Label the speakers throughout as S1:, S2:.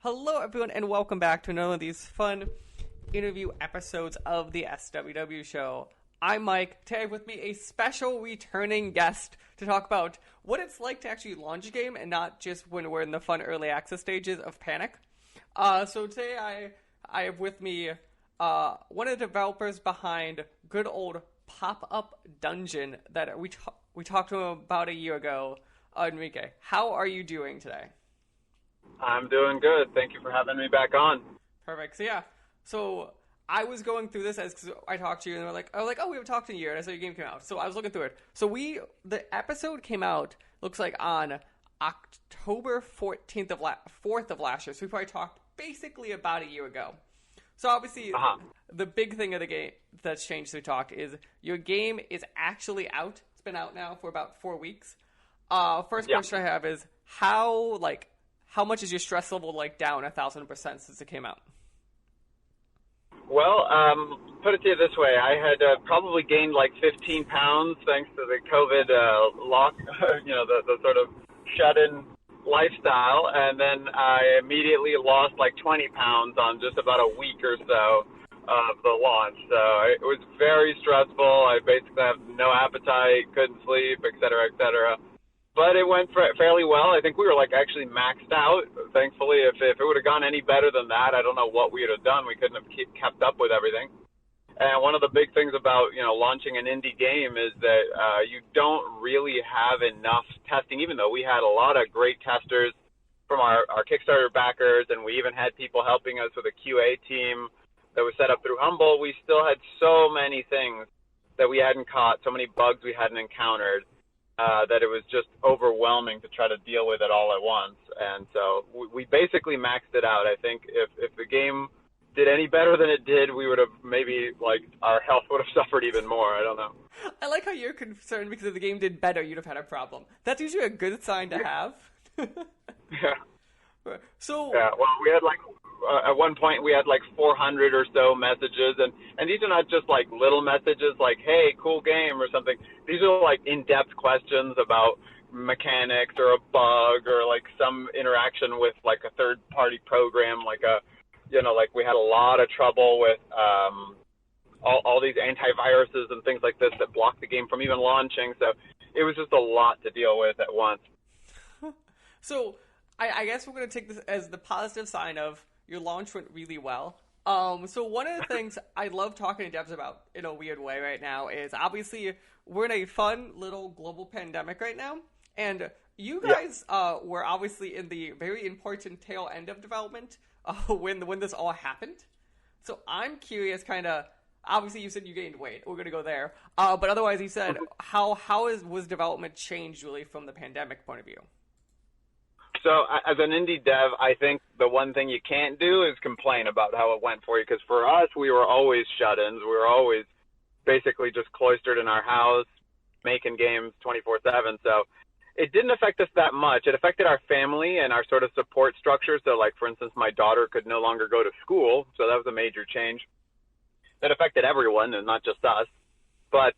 S1: Hello, everyone, and welcome back to another of these fun interview episodes of the SWW show. I'm Mike. Today with me a special returning guest to talk about what it's like to actually launch a game and not just when we're in the fun early access stages of panic. So today I have with me one of the developers behind good old Popup Dungeon that we talked to him about a year ago, Enrique. How are you doing today?
S2: I'm doing good. Thank you for having me back on.
S1: Perfect. So I was going through this because I talked to you and they were like, we haven't talked in a year, and I saw your game came out. So I was looking through it. So the episode came out, looks like on October 14th of 4th of last year. So we probably talked basically about a year ago. So obviously the big thing of the game that's changed since we talked is your game is actually out. It's been out now for about 4 weeks. First question I have is how much is your stress level down 1,000% since it came out?
S2: Well, put it to you this way. I had probably gained 15 pounds thanks to the COVID lock, the sort of shut-in lifestyle. And then I immediately lost 20 pounds on just about a week or so of the launch. So it was very stressful. I basically have no appetite, couldn't sleep, et cetera, et cetera. But it went fairly well. I think we were actually maxed out. Thankfully, if it would have gone any better than that, I don't know what we would have done. We couldn't have kept up with everything. And one of the big things about launching an indie game is that you don't really have enough testing. Even though we had a lot of great testers from our Kickstarter backers, and we even had people helping us with a QA team that was set up through Humble, we still had so many things that we hadn't caught, so many bugs we hadn't encountered. That it was just overwhelming to try to deal with it all at once. And so we basically maxed it out. I think if the game did any better than it did, we would have maybe, our health would have suffered even more. I don't know.
S1: I like how you're concerned because if the game did better, you'd have had a problem. That's usually a good sign to have.
S2: Yeah.
S1: So...
S2: Yeah, well, we had, at one point we had 400 or so messages, and these are not just little messages hey, cool game or something. These are in-depth questions about mechanics or a bug or some interaction with a third-party program, we had a lot of trouble with all these antiviruses and things like this that block the game from even launching. So it was just a lot to deal with at once.
S1: So I guess we're going to take this as the positive sign of your launch went really well. So one of the things I love talking to devs about in a weird way right now is obviously we're in a fun little global pandemic right now. And you guys were obviously in the very important tail end of development when this all happened. So I'm curious obviously you said you gained weight. We're going to go there. But otherwise you said how was development changed really from the pandemic point of view?
S2: So as an indie dev, I think the one thing you can't do is complain about how it went for you. Because for us, we were always shut-ins. We were always basically just cloistered in our house, making games 24/7. So it didn't affect us that much. It affected our family and our sort of support structure. So for instance, my daughter could no longer go to school. So that was a major change. That affected everyone and not just us. But,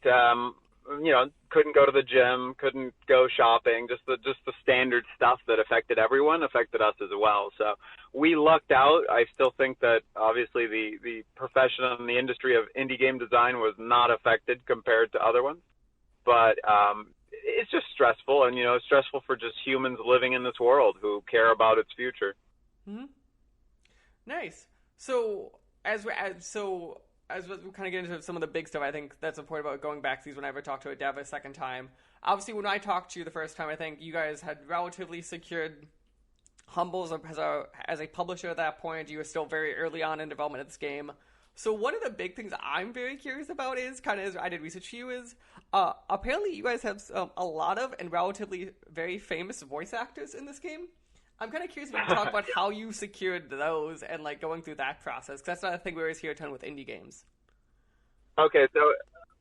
S2: couldn't go to the gym, couldn't go shopping, just the standard stuff that affected everyone affected us as well. So we lucked out. I still think that obviously the profession and the industry of indie game design was not affected compared to other ones. But it's just stressful, and stressful for just humans living in this world who care about its future.
S1: Mm-hmm. Nice. So as we kind of get into some of the big stuff, I think that's important about going back to these whenever I talk to a dev a second time. Obviously, when I talked to you the first time, I think you guys had relatively secured Humble as a publisher at that point. You were still very early on in development of this game. So one of the big things I'm very curious about is, as I did research for you, is apparently you guys have a lot of and relatively very famous voice actors in this game. I'm kind of curious if you can talk about how you secured those and going through that process, because that's not a thing we always hear a ton with indie games.
S2: Okay, so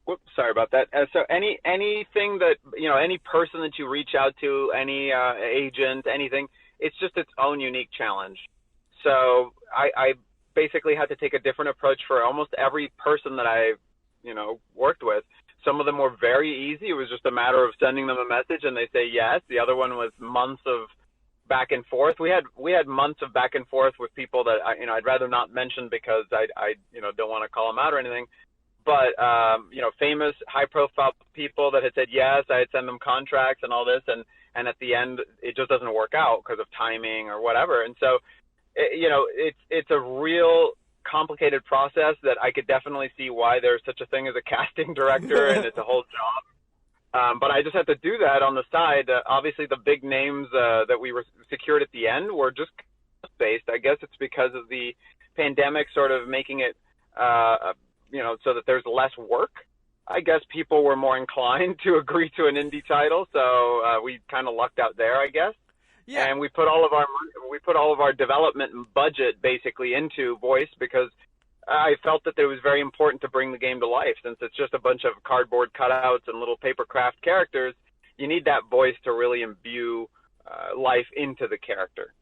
S2: whoops, sorry about that. So anything that any person that you reach out to, any agent, anything, it's just its own unique challenge. So I basically had to take a different approach for almost every person that I worked with. So Some of them were very easy. It was just a matter of sending them a message and they say yes. The other one was months of back and forth. We had months of back and forth with people that I'd rather not mention because I don't want to call them out or anything. But famous high profile people that had said yes, I had sent them contracts and all this, and at the end it just doesn't work out because of timing or whatever. And so it's a real complicated process that I could definitely see why there's such a thing as a casting director and it's a whole job. But I just had to do that on the side. Obviously, the big names that we were secured at the end were just based. I guess it's because of the pandemic sort of making it, so that there's less work. I guess people were more inclined to agree to an indie title, so we kind of lucked out there, I guess. Yeah. And we put all of our development and budget basically into voice because I felt that it was very important to bring the game to life. Since it's just a bunch of cardboard cutouts and little paper craft characters, you need that voice to really imbue life into the character.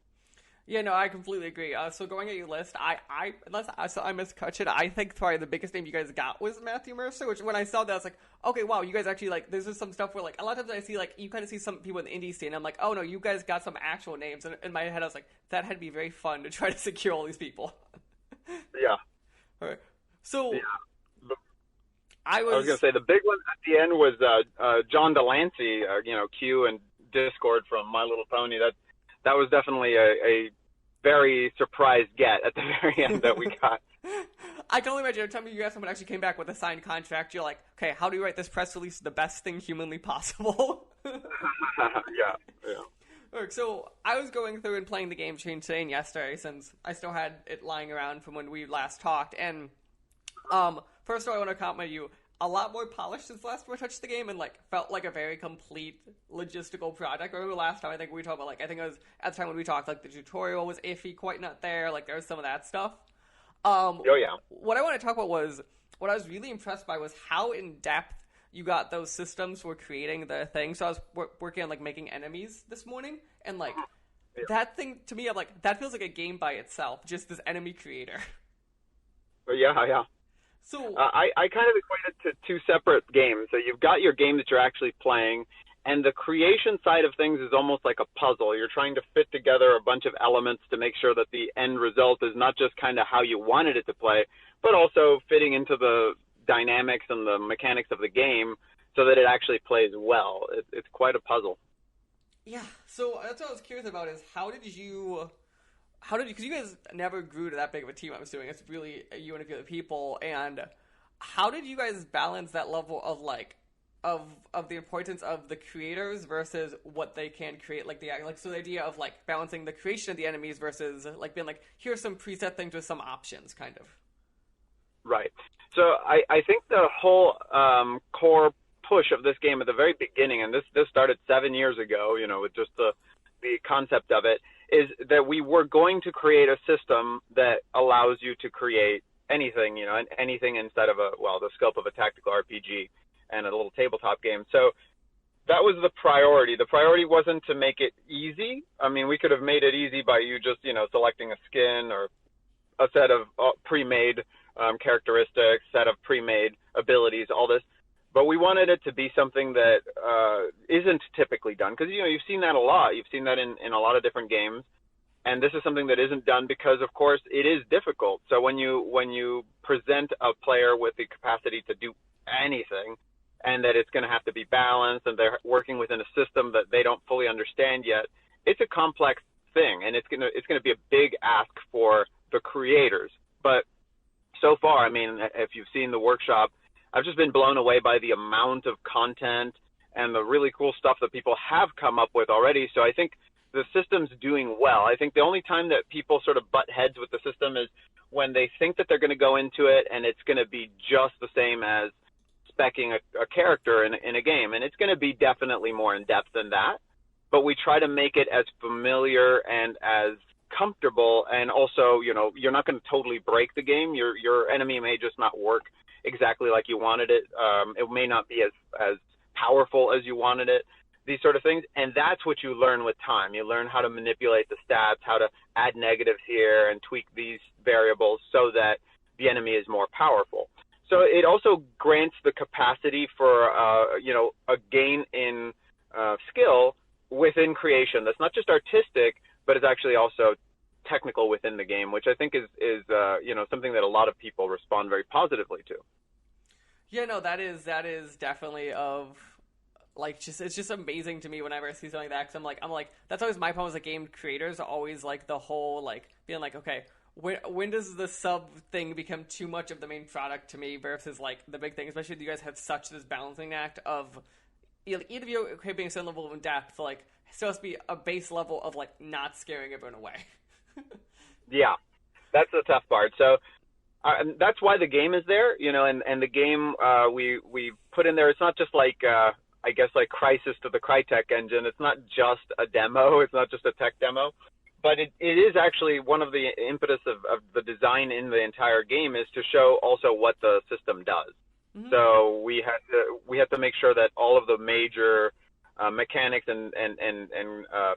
S1: Yeah, no, I completely agree. So going at your list, I miscut it. I think probably the biggest name you guys got was Matthew Mercer, which when I saw that, I was like, okay, wow, you guys actually, like, there's just some stuff where, like, a lot of times I see, like, you kind of see some people in the indie scene, and I'm like, oh, no, you guys got some actual names. And in my head, I was like, that had to be very fun to try to secure all these people.
S2: Yeah.
S1: All right. So,
S2: yeah.
S1: I was
S2: going to say, the big one at the end was John Delancey, Q and Discord from My Little Pony. That was definitely a very surprised get at the very end that we got.
S1: I can only imagine every time you guys someone actually came back with a signed contract, you're like, okay, how do you write this press release the best thing humanly possible?
S2: Yeah.
S1: Right, so I was going through and playing the game change today and yesterday since I still had it lying around from when we last talked. And first of all, I want to compliment you. A lot more polished since last time I touched the game and, like, felt like a very complete logistical project. I remember last time, I think we talked about, like, I think it was at the time when we talked, like, the tutorial was iffy, quite not there. Like, there was some of that stuff.
S2: Oh, yeah.
S1: What I want to talk about was, what I was really impressed by was how in-depth you got those systems for creating the thing. So I was working on, like, making enemies this morning, and, like, that thing, to me, I'm like, that feels like a game by itself, just this enemy creator.
S2: Yeah. So I kind of equate it to two separate games. So you've got your game that you're actually playing, and the creation side of things is almost like a puzzle. You're trying to fit together a bunch of elements to make sure that the end result is not just kind of how you wanted it to play, but also fitting into the dynamics and the mechanics of the game so that it actually plays well. It's quite a puzzle.
S1: Yeah, so that's what I was curious about is because you guys never grew to that big of a team, I'm assuming. It's really you and a few other people. And how did you guys balance that level of, like, of the importance of the creators versus what they can create? So the idea of, like, balancing the creation of the enemies versus, like, being like, here's some preset things with some options, kind of.
S2: Right. So I think the whole core push of this game at the very beginning, and this started 7 years ago, with just the concept of it, is that we were going to create a system that allows you to create anything, anything inside of the scope of a tactical RPG and a little tabletop game. So that was the priority. The priority wasn't to make it easy. I mean, we could have made it easy by you just, selecting a skin or a set of pre-made characteristics, set of pre-made abilities, all this. But we wanted it to be something that isn't typically done. Because, you've seen that a lot. You've seen that in a lot of different games. And this is something that isn't done because, of course, it is difficult. So when you present a player with the capacity to do anything and that it's going to have to be balanced and they're working within a system that they don't fully understand yet, it's a complex thing. And it's going to be a big ask for the creators. But so far, I mean, if you've seen the workshop, I've just been blown away by the amount of content and the really cool stuff that people have come up with already. So I think the system's doing well. I think the only time that people sort of butt heads with the system is when they think that they're going to go into it and it's going to be just the same as speccing a character in a game. And it's going to be definitely more in-depth than that. But we try to make it as familiar and as comfortable, and also, you're not going to totally break the game. Your enemy may just not work exactly like you wanted it. It may not be as powerful as you wanted it, these sort of things. And that's what you learn with time. You learn how to manipulate the stats, how to add negatives here and tweak these variables so that the enemy is more powerful. So it also grants the capacity for, a gain in skill within creation that's not just artistic, but is actually also technical within the game, which I think is something that a lot of people respond very positively to.
S1: Yeah, no, that is definitely of like it's just amazing to me whenever I see something like that. Cause I'm like that's always my problem as a game creators, always like the whole like being like, okay, when does the sub thing become too much of the main product to me versus like the big thing, especially if you guys have such this balancing act of either of you okay being a certain level of depth, like it still has to be a base level of like not scaring everyone away.
S2: Yeah, that's the tough part. So and that's why the game is there, and the game we put in there. It's not just like I guess like Crisis to the Crytek engine. It's not just a demo. It's not just a tech demo, but it is actually one of the impetus of the design in the entire game is to show also what the system does. Mm-hmm. So we had to make sure that all of the major mechanics and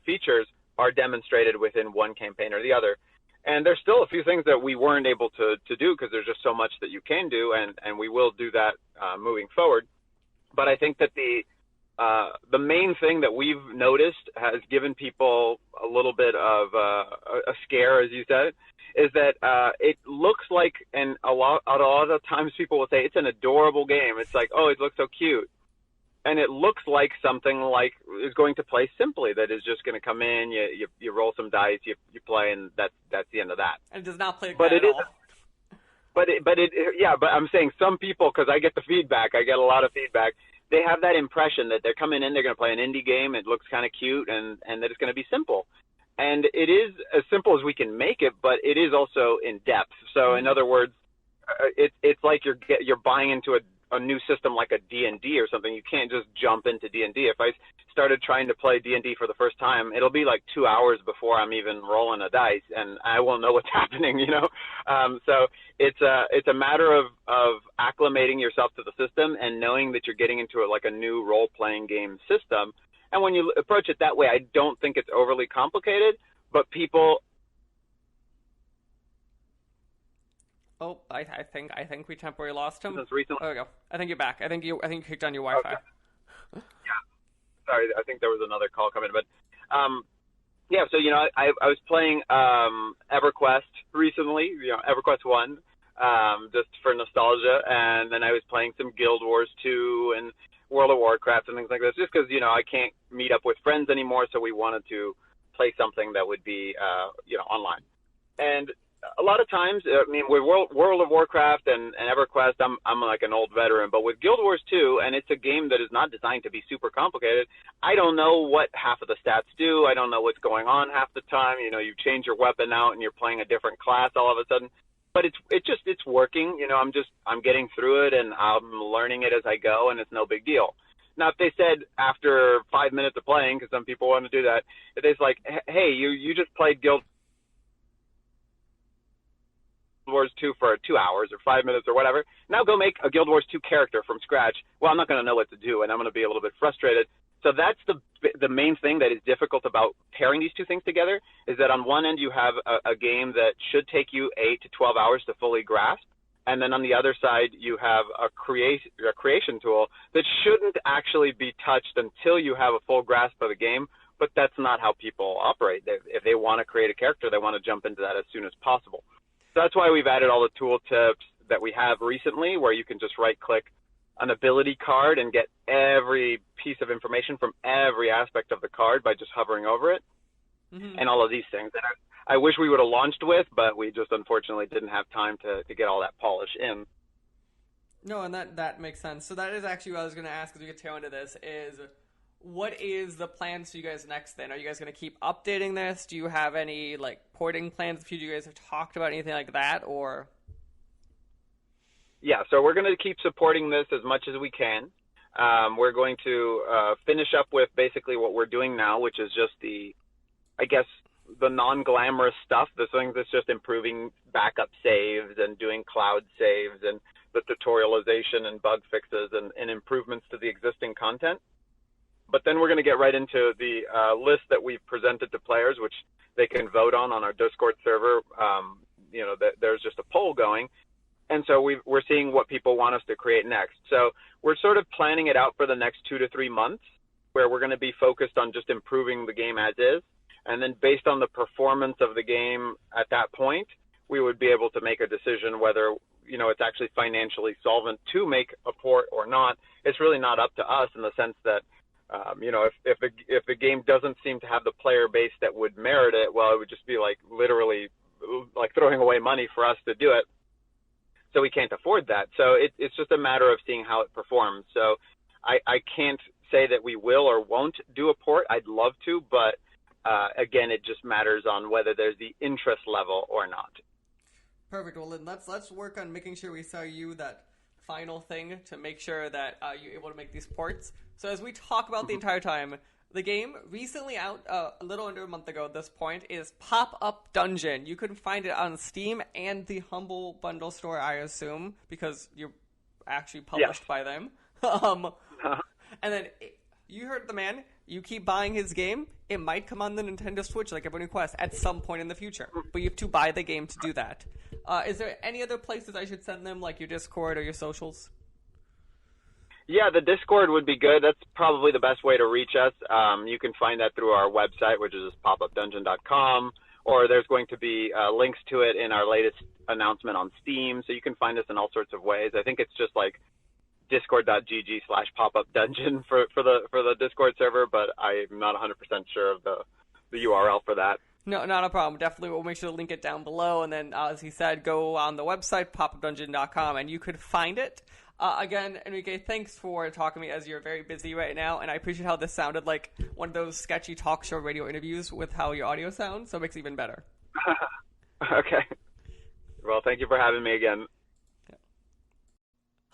S2: features are demonstrated within one campaign or the other. And there's still a few things that we weren't able to do because there's just so much that you can do, and we will do that moving forward. But I think that the main thing that we've noticed has given people a little bit of a scare, as you said, is that it looks like, and a lot of times people will say it's an adorable game. It's like, oh, it looks so cute. And it looks like something like is going to play simply, that is just going to come in, you roll some dice, you play, and that's the end of that.
S1: And it does not play at all.
S2: But I'm saying some people, because I get the feedback, I get a lot of feedback, they have that impression that they're coming in, they're going to play an indie game, it looks kind of cute, and that it's going to be simple. And it is as simple as we can make it, but it is also in depth. So in other words, it's like you're buying into a new system like a D&D or something. You can't just jump into D&D. If I started trying to play D&D for the first time, it'll be like 2 hours before I'm even rolling a dice, and I won't know what's happening, So it's a matter of acclimating yourself to the system and knowing that you're getting into like a new role-playing game system. And when you approach it that way, I don't think it's overly complicated, but people...
S1: Oh, I think we temporarily lost him.
S2: Recently.
S1: There we go. I think you're back. I think you kicked on your Wi-Fi.
S2: Okay. Yeah. Sorry, I think there was another call coming, but yeah. So I was playing EverQuest recently. EverQuest 1, just for nostalgia, and then I was playing some Guild Wars 2 and World of Warcraft and things like this, just because I can't meet up with friends anymore, so we wanted to play something that would be online. And a lot of times, with World of Warcraft and EverQuest, I'm like an old veteran. But with Guild Wars 2, and it's a game that is not designed to be super complicated, I don't know what half of the stats do. I don't know what's going on half the time. You change your weapon out and you're playing a different class all of a sudden. But it's working. I'm getting through it and I'm learning it as I go, and it's no big deal. Now, if they said after 5 minutes of playing, because some people want to do that, if they're like, hey, you just played Guild Wars 2 for 2 hours or 5 minutes or whatever. Now go make a Guild Wars 2 character from scratch. Well, I'm not going to know what to do, and I'm going to be a little bit frustrated. So that's the main thing that is difficult about pairing these two things together, is that on one end you have a game that should take you 8 to 12 hours to fully grasp, and then on the other side you have a creation tool that shouldn't actually be touched until you have a full grasp of the game. But that's not how people operate. If they want to create a character, they want to jump into that as soon as possible. So that's why we've added all the tool tips that we have recently, where you can just right-click an ability card and get every piece of information from every aspect of the card by just hovering over it, and all of these things that I wish we would have launched with, but we just unfortunately didn't have time to get all that polish in.
S1: No, and that makes sense. So that is actually what I was going to ask as we get tail into this is, what is the plans for you guys next then? Are you guys going to keep updating this? Do you have any porting plans if you guys have talked about anything like that, or?
S2: Yeah, so we're going to keep supporting this as much as we can. We're going to finish up with basically what we're doing now, which is just the non-glamorous stuff, the things that's just improving backup saves and doing cloud saves and the tutorialization and bug fixes and improvements to the existing content. But then we're going to get right into the list that we've presented to players, which they can vote on our Discord server. There's just a poll going. And so we're seeing what people want us to create next. So we're sort of planning it out for the next 2 to 3 months, where we're going to be focused on just improving the game as is. And then based on the performance of the game at that point, we would be able to make a decision whether, it's actually financially solvent to make a port or not. It's really not up to us in the sense that, if the game doesn't seem to have the player base that would merit it, well, it would just be like literally like throwing away money for us to do it. So we can't afford that. So it's just a matter of seeing how it performs. So I can't say that we will or won't do a port. I'd love to, but again, it just matters on whether there's the interest level or not.
S1: Perfect. Well, then let's work on making sure we sell you that final thing to make sure that you're able to make these ports. So as we talk about the entire time, the game recently out a little under a month ago at this point is Popup Dungeon. You can find it on Steam and the Humble Bundle store, I assume, because you're actually published by them. And then you heard the man. You keep buying his game, it might come on the Nintendo Switch like everyone requests at some point in the future. But you have to buy the game to do that. Is there any other places I should send them, like your Discord or your socials?
S2: Yeah, the Discord would be good. That's probably the best way to reach us. You can find that through our website, which is popupdungeon.com, or there's going to be links to it in our latest announcement on Steam. So you can find us in all sorts of ways. I think it's just like discord.gg/popupdungeon for the Discord server, but I'm not 100% sure of the URL for that.
S1: No, not a problem. Definitely, we'll make sure to link it down below. And then, as he said, go on the website, popupdungeon.com, and you could find it. Again, Enrique, thanks for talking to me as you're very busy right now, and I appreciate how this sounded like one of those sketchy talk show radio interviews with how your audio sounds, so it makes it even better.
S2: Okay. Well, thank you for having me again.
S1: Yeah.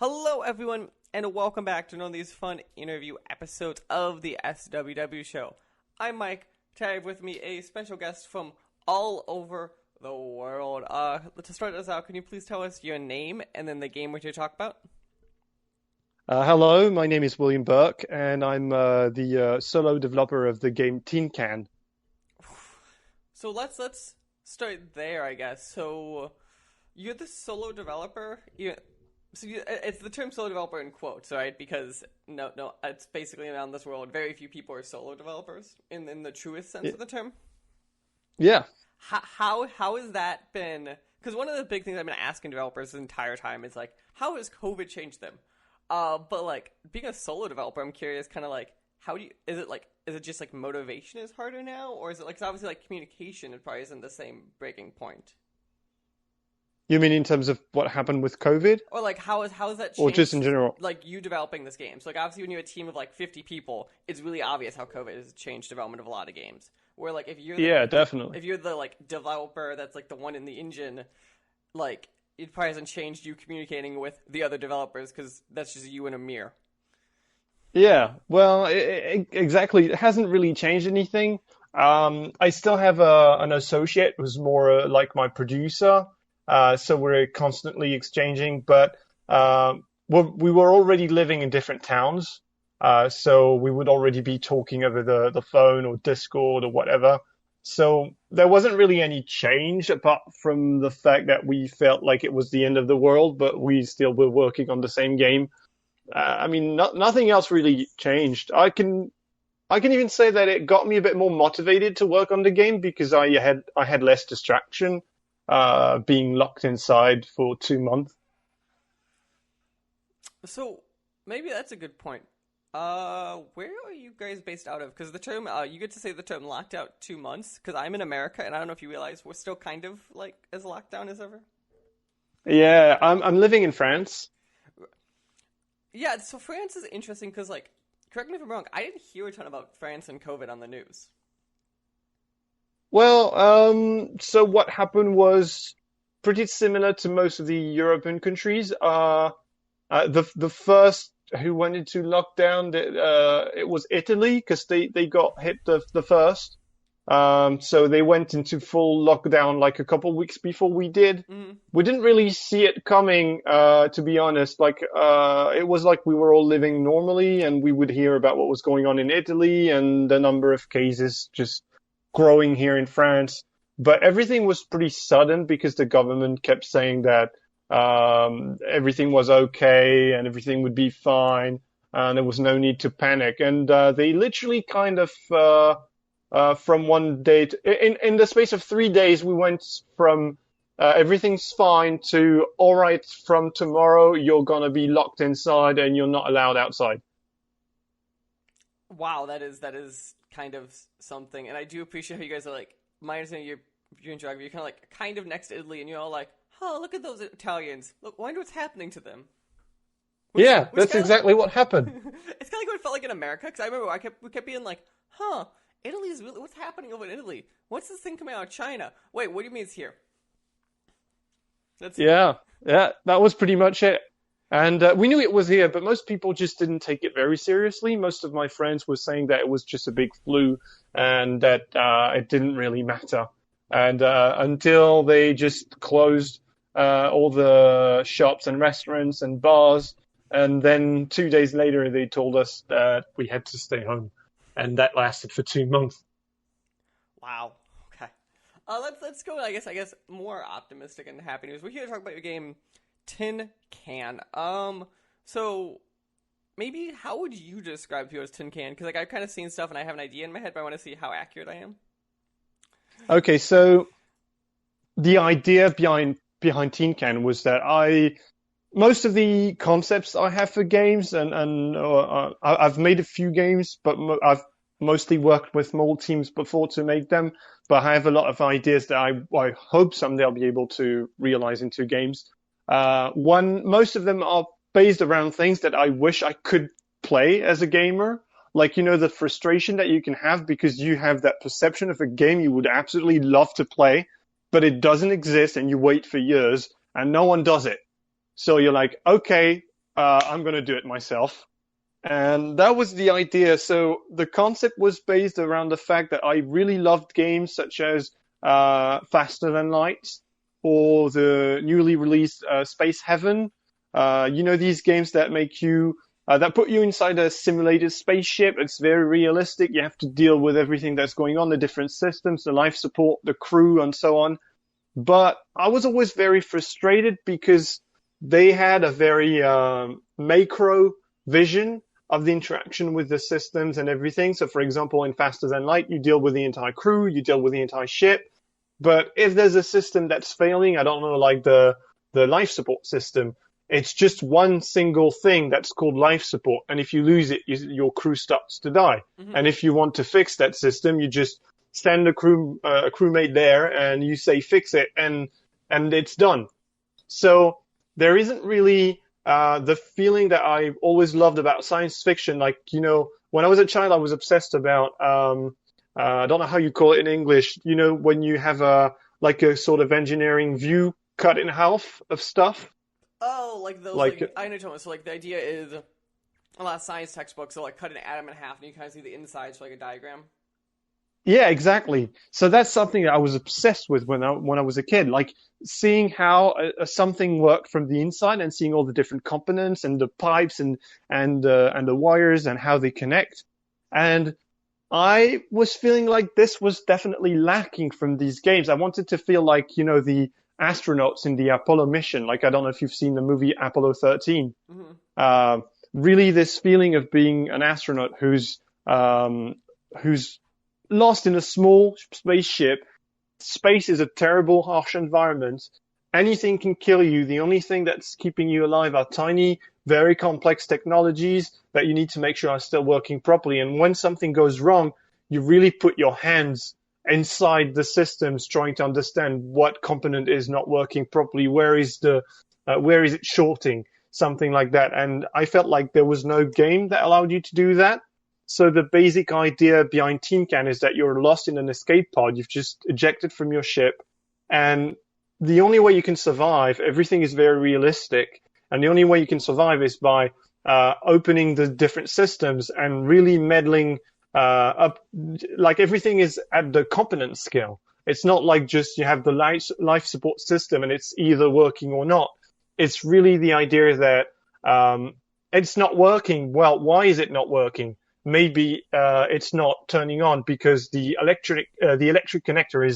S1: Hello, everyone, and welcome back to one of these fun interview episodes of the SWW show. I'm Mike. Today I have with me a special guest from all over the world. To start us out, can you please tell us your name and then the game which you talk about?
S3: Hello, my name is William Burke, and I'm the solo developer of the game Tin Can.
S1: So let's start there, I guess. So you're the solo developer. It's the term solo developer in quotes, right? Because no, it's basically around this world, very few people are solo developers in the truest sense of the term.
S3: Yeah.
S1: How has that been? Because one of the big things I've been asking developers the entire time is like, how has COVID changed them? But like being a solo developer, I'm curious, kind of like, is it just like motivation is harder now, or is it like, 'cause obviously like communication, it probably isn't the same breaking point.
S3: You mean in terms of what happened with COVID?
S1: Or like how has that changed?
S3: Or just in general?
S1: Like you developing this game. So like obviously when you have a team of like 50 people, it's really obvious how COVID has changed development of a lot of games. Where like if you're
S3: definitely.
S1: If you're the like developer that's like the one in the engine, like it probably hasn't changed you communicating with the other developers because that's just you in a mirror.
S3: Yeah, well, exactly. It hasn't really changed anything. I still have an associate who's more like my producer. So we're constantly exchanging, but we were already living in different towns. So we would already be talking over the phone or Discord or whatever. So there wasn't really any change apart from the fact that we felt like it was the end of the world, but we still were working on the same game. I mean, nothing else really changed. I can even say that it got me a bit more motivated to work on the game because I had less distraction, being locked inside for 2 months.
S1: So maybe that's a good point. Where are you guys based out of? Because the term, you get to say the term locked out 2 months, because I'm in America, and I don't know if you realize we're still kind of like as locked down as ever.
S3: Yeah, I'm living in France.
S1: Yeah, so France is interesting because, like, correct me if I'm wrong, I didn't hear a ton about France and COVID on the news.
S3: Well, so what happened was pretty similar to most of the European countries. The first who went into lockdown, it was Italy because they got hit the first. So they went into full lockdown like a couple weeks before we did. Mm-hmm. We didn't really see it coming, to be honest. Like, it was like we were all living normally and we would hear about what was going on in Italy and the number of cases just growing here in France. But everything was pretty sudden because the government kept saying that everything was okay and everything would be fine, and there was no need to panic. And they literally kind of from one day in the space of 3 days, we went from everything's fine to all right. From tomorrow, you're gonna be locked inside and you're not allowed outside.
S1: Wow, that is kind of something, and I do appreciate how you guys are like. My understanding, you're in geography. You're kind of like kind of next to Italy, and you're all like, "Oh, look at those Italians! Look, wonder what's happening to them."
S3: Yeah,
S1: Which
S3: that's
S1: kind of
S3: exactly what happened.
S1: it's kind of like what it felt like in America, because I remember we kept being like, "Huh, Italy's really what's happening over in Italy? What's this thing coming out of China? Wait, what do you mean it's here?" That's
S3: Yeah, yeah, that was pretty much it. And we knew it was here, but most people just didn't take it very seriously. Most of my friends were saying that it was just a big flu and that it didn't really matter. And until they just closed all the shops and restaurants and bars, and then 2 days later they told us that we had to stay home, and that lasted for 2 months.
S1: wow. Okay. Let's go. I guess more optimistic and happy news. We're here to talk about your game, Tin Can. So maybe how would you describe PO's Tin Can? Because like I've kind of seen stuff and I have an idea in my head, but I want to see how accurate I am.
S3: Okay, so the idea behind Teen Can was that most of the concepts I have for games, and I've made a few games, but I've mostly worked with small teams before to make them. But I have a lot of ideas that I hope someday I'll be able to realize into games. Most of them are based around things that I wish I could play as a gamer. Like, the frustration that you can have because you have that perception of a game you would absolutely love to play, but it doesn't exist and you wait for years and no one does it. So you're like, okay, I'm going to do it myself. And that was the idea. So the concept was based around the fact that I really loved games such as Faster Than Light or the newly released Space Heaven. These games that make you that put you inside a simulated spaceship. It's very realistic. You have to deal with everything that's going on, the different systems, the life support, the crew, and so on. But I was always very frustrated because they had a very macro vision of the interaction with the systems and everything. So, for example, in Faster Than Light, you deal with the entire crew, you deal with the entire ship. But if there's a system that's failing, I don't know, like the life support system, it's just one single thing that's called life support. And if you lose it, your crew starts to die. Mm-hmm. And if you want to fix that system, you just send a crewmate there and you say, fix it, and it's done. So there isn't really the feeling that I've always loved about science fiction. Like, when I was a child, I was obsessed about, I don't know how you call it in English, when you have a sort of engineering view cut in half of stuff.
S1: Oh, like those, I know what you're talking about. So, the idea is a lot of science textbooks, so, cut an atom in half, and you kind of see the insides, a diagram.
S3: Yeah, exactly. So that's something that I was obsessed with when I was a kid, like seeing how something worked from the inside and seeing all the different components and the pipes and the wires and how they connect. And I was feeling like this was definitely lacking from these games. I wanted to feel like, the astronauts in the Apollo mission. Like, I don't know if you've seen the movie Apollo 13. Mm-hmm. Really this feeling of being an astronaut who's lost in a small spaceship. Space is a terrible, harsh environment. Anything can kill you. The only thing that's keeping you alive are tiny, very complex technologies that you need to make sure are still working properly. And when something goes wrong, you really put your hands inside the systems trying to understand what component is not working properly. Where is it shorting? Something like that. And I felt like there was no game that allowed you to do that. So the basic idea behind Tin Can is that you're lost in an escape pod. You've just ejected from your ship. And the only way you can survive, everything is very realistic. And the only way you can survive is by opening the different systems and really meddling up. Like, everything is at the component scale. It's not like just you have the life support system and it's either working or not. It's really the idea that it's not working. Well, why is it not working? Maybe it's not turning on because the electric connector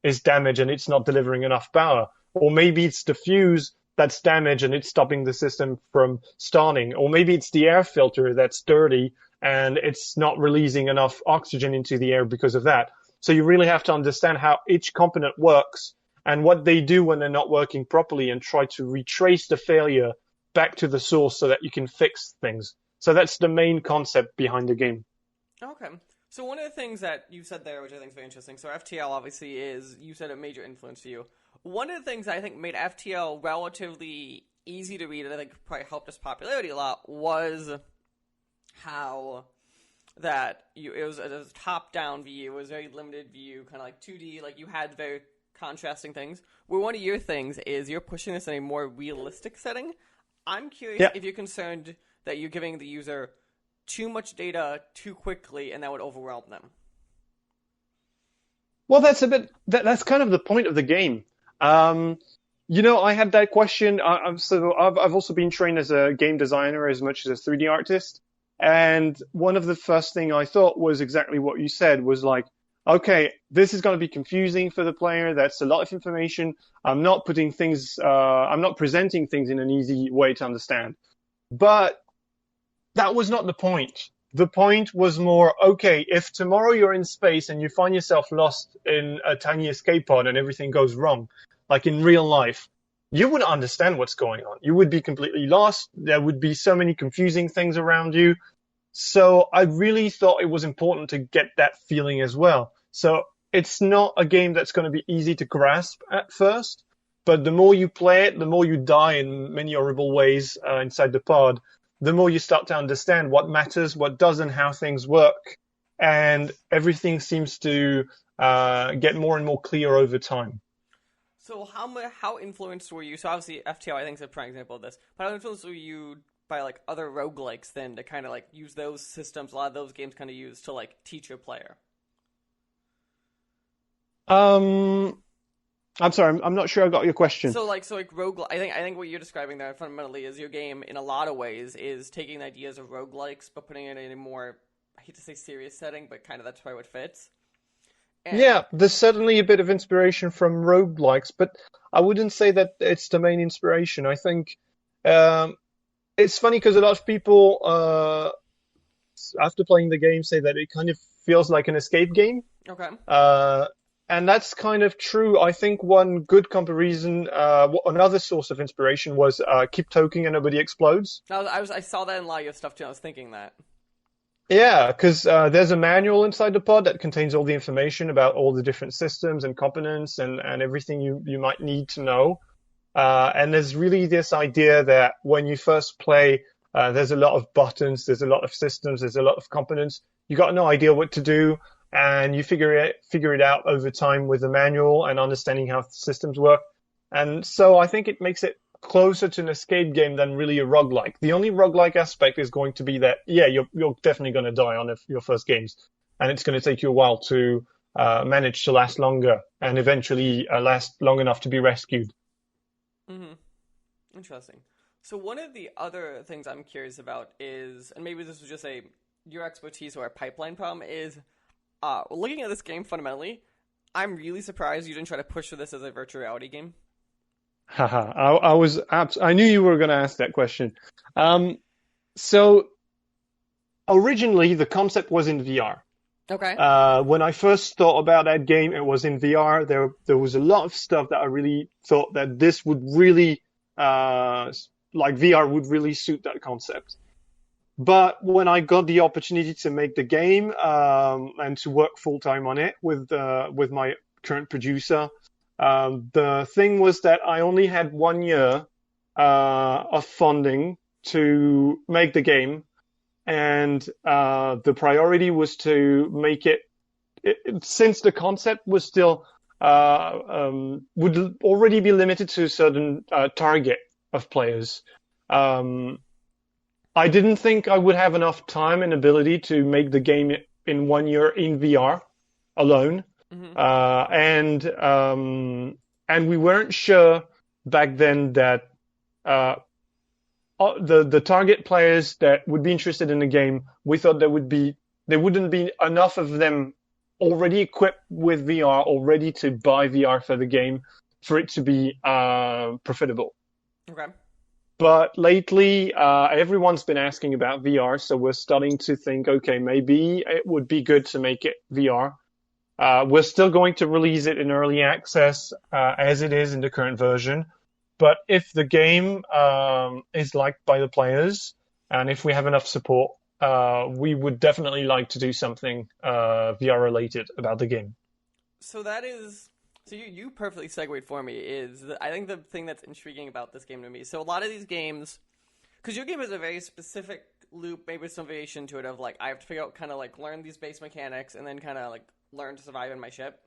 S3: is damaged and it's not delivering enough power. Or maybe it's the fuse that's damaged and it's stopping the system from starting. Or maybe it's the air filter that's dirty and it's not releasing enough oxygen into the air because of that. So you really have to understand how each component works and what they do when they're not working properly, and try to retrace the failure back to the source so that you can fix things. So that's the main concept behind the game.
S1: Okay. So one of the things that you said there, which I think is very interesting, so FTL obviously is, you said, a major influence for you. One of the things I think made FTL relatively easy to read, and I think probably helped its popularity a lot, was how that it was a top-down view, it was a very limited view, kind of like 2D, like you had very contrasting things. Where one of your things is you're pushing this in a more realistic setting. I'm curious if you're concerned that you're giving the user too much data too quickly and that would overwhelm them.
S3: Well, that's that's kind of the point of the game. I had that question. I've also been trained as a game designer as much as a 3D artist. And one of the first thing I thought was exactly what you said, was like, okay, this is going to be confusing for the player. That's a lot of information. I'm not presenting things in an easy way to understand. But that was not the point. The point was more, okay, if tomorrow you're in space and you find yourself lost in a tiny escape pod and everything goes wrong, like in real life, you wouldn't understand what's going on. You would be completely lost. There would be so many confusing things around you. So I really thought it was important to get that feeling as well. So it's not a game that's going to be easy to grasp at first, but the more you play it, the more you die in many horrible ways inside the pod, the more you start to understand what matters, what doesn't, how things work, and everything seems to get more and more clear over time.
S1: So how influenced were you? So obviously FTL I think is a prime example of this. But how influenced were you by like other roguelikes then to kind of like use those systems? A lot of those games kind of use to like teach your player.
S3: I'm sorry, I'm not sure I got your question.
S1: So like rogue. I think what you're describing there fundamentally is your game in a lot of ways is taking the ideas of roguelikes but putting it in a more, I hate to say serious setting, but kind of that's probably what fits.
S3: Yeah, there's certainly a bit of inspiration from roguelikes, but I wouldn't say that it's the main inspiration. I think it's funny because a lot of people, after playing the game, say that it kind of feels like an escape game.
S1: Okay.
S3: And that's kind of true. I think one good comparison, another source of inspiration was Keep Talking and Nobody Explodes.
S1: I saw that in a lot of your stuff too. I was thinking that.
S3: Yeah, because there's a manual inside the pod that contains all the information about all the different systems and components and everything you might need to know. And there's really this idea that when you first play, there's a lot of buttons, there's a lot of systems, there's a lot of components. You got no idea what to do, and you figure it out over time with the manual and understanding how systems work. And so I think it makes it closer to an escape game than really a roguelike. The only roguelike aspect is going to be that, you're definitely going to die on your first games, and it's going to take you a while to manage to last longer and eventually last long enough to be rescued.
S1: Mm-hmm. Interesting. So one of the other things I'm curious about is, and maybe this was just your expertise or a pipeline problem, is looking at this game fundamentally, I'm really surprised you didn't try to push for this as a virtual reality game.
S3: I knew you were going to ask that question. So originally the concept was in VR.
S1: Okay.
S3: When I first thought about that game, it was in VR. There was a lot of stuff that I really thought that this would really, like VR would really suit that concept. But when I got the opportunity to make the game, and to work full time on it with my current producer, the thing was that I only had 1 year of funding to make the game, and the priority was to make it since the concept was still would already be limited to a certain target of players. I didn't think I would have enough time and ability to make the game in 1 year in VR alone. Mm-hmm. And we weren't sure back then that the target players that would be interested in the game, we thought there wouldn't be enough of them already equipped with VR or ready to buy VR for the game for it to be profitable.
S1: Okay.
S3: But lately, everyone's been asking about VR, so we're starting to think, okay, maybe it would be good to make it VR. We're still going to release it in early access as it is in the current version. But if the game is liked by the players, and if we have enough support, we would definitely like to do something VR related about the game.
S1: So that is so you perfectly segued for me. I think the thing that's intriguing about this game to me. So a lot of these games, because your game is a very specific loop, maybe with some variation to it of like I have to figure out kind of like learn these base mechanics and then kind of like learn to survive in my ship.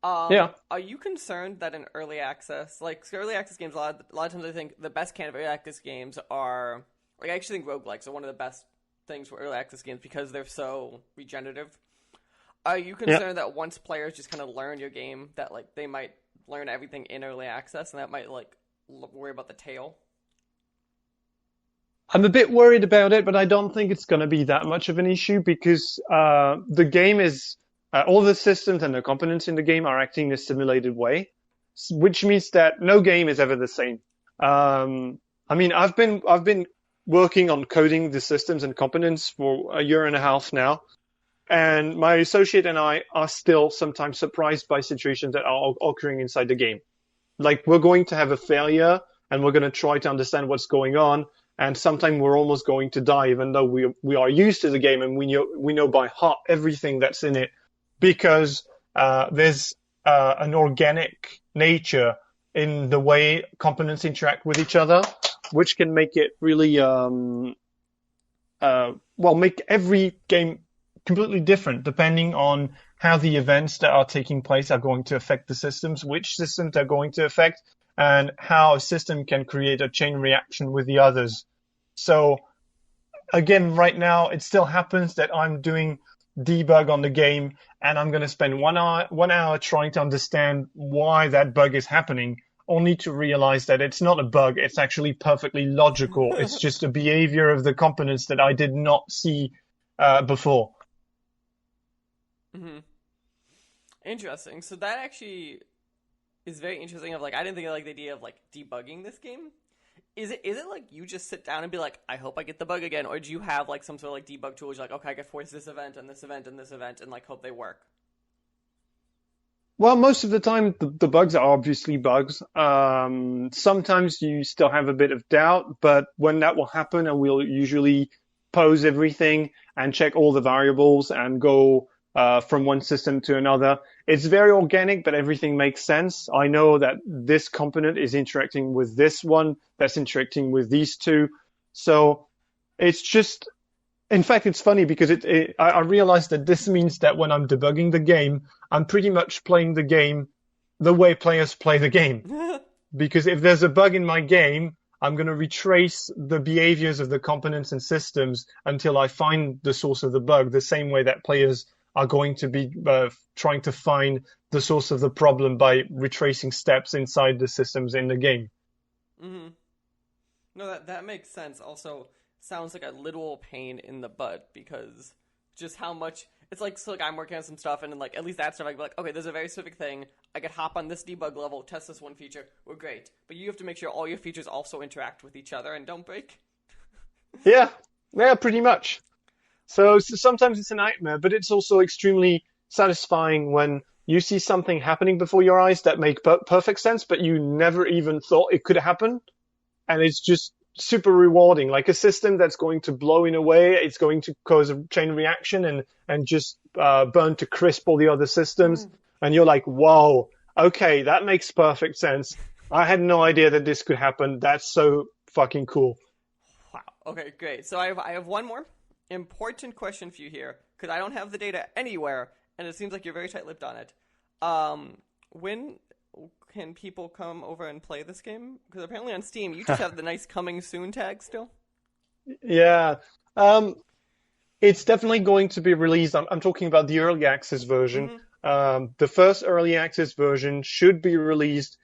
S3: Yeah.
S1: Are you concerned that in early access, like so early access games, a lot of times I think the best kind of early access games are like I actually think roguelikes are one of the best things for early access games because they're so regenerative. Are you concerned that once players just kind of learn your game, that like they might learn everything in early access, and that might like worry about the tail?
S3: I'm a bit worried about it, but I don't think it's going to be that much of an issue because the game is all the systems and the components in the game are acting in a simulated way, which means that no game is ever the same. I mean, I've been working on coding the systems and components for a year and a half now, and my associate and I are still sometimes surprised by situations that are occurring inside the game. Like we're going to have a failure, and we're going to try to understand what's going on. And sometimes we're almost going to die, even though we are used to the game and we know by heart everything that's in it, because there's an organic nature in the way components interact with each other, which can make it really make every game completely different depending on how the events that are taking place are going to affect the systems, which systems they're going to affect, and how a system can create a chain reaction with the others. So again, right now, it still happens that I'm doing debug on the game and I'm going to spend 1 hour trying to understand why that bug is happening, only to realize that it's not a bug. It's actually perfectly logical. It's just a behavior of the components that I did not see before.
S1: Mm-hmm. Interesting. So that actually is very interesting. Of like, I didn't think of like the idea of like debugging this game. Is it like you just sit down and be like, I hope I get the bug again, or do you have like some sort of like debug tools? You're like, okay, I can force this event and this event and this event, and like hope they work.
S3: Well, most of the time, the bugs are obviously bugs. Sometimes you still have a bit of doubt, but when that will happen, and we'll usually pause everything and check all the variables and go from one system to another. It's very organic, but everything makes sense. I know that this component is interacting with this one, that's interacting with these two. So it's just, in fact, it's funny because I realized that this means that when I'm debugging the game, I'm pretty much playing the game the way players play the game. Because if there's a bug in my game, I'm going to retrace the behaviors of the components and systems until I find the source of the bug, the same way that players are going to be trying to find the source of the problem by retracing steps inside the systems in the game.
S1: Mm-hmm. No, that makes sense. Also, sounds like a literal pain in the butt because just how much it's like. So like I'm working on some stuff, and then like at least that stuff, I can be like, okay, there's a very specific thing. I could hop on this debug level, test this one feature. We're great, but you have to make sure all your features also interact with each other and don't break.
S3: Yeah, pretty much. So sometimes it's a nightmare, but it's also extremely satisfying when you see something happening before your eyes that make perfect sense, but you never even thought it could happen. And it's just super rewarding. Like a system that's going to blow in a way, it's going to cause a chain reaction and just burn to crisp all the other systems. And you're like, whoa, okay, that makes perfect sense. I had no idea that this could happen. That's so fucking cool.
S1: Wow. Okay, great. So I have one more important question for you here, because I don't have the data anywhere, and it seems like you're very tight-lipped on it. When can people come over and play this game? Because apparently on Steam, you just have the nice coming soon tag still.
S3: Yeah. It's definitely going to be released. I'm talking about the early access version. Mm-hmm. The first early access version should be released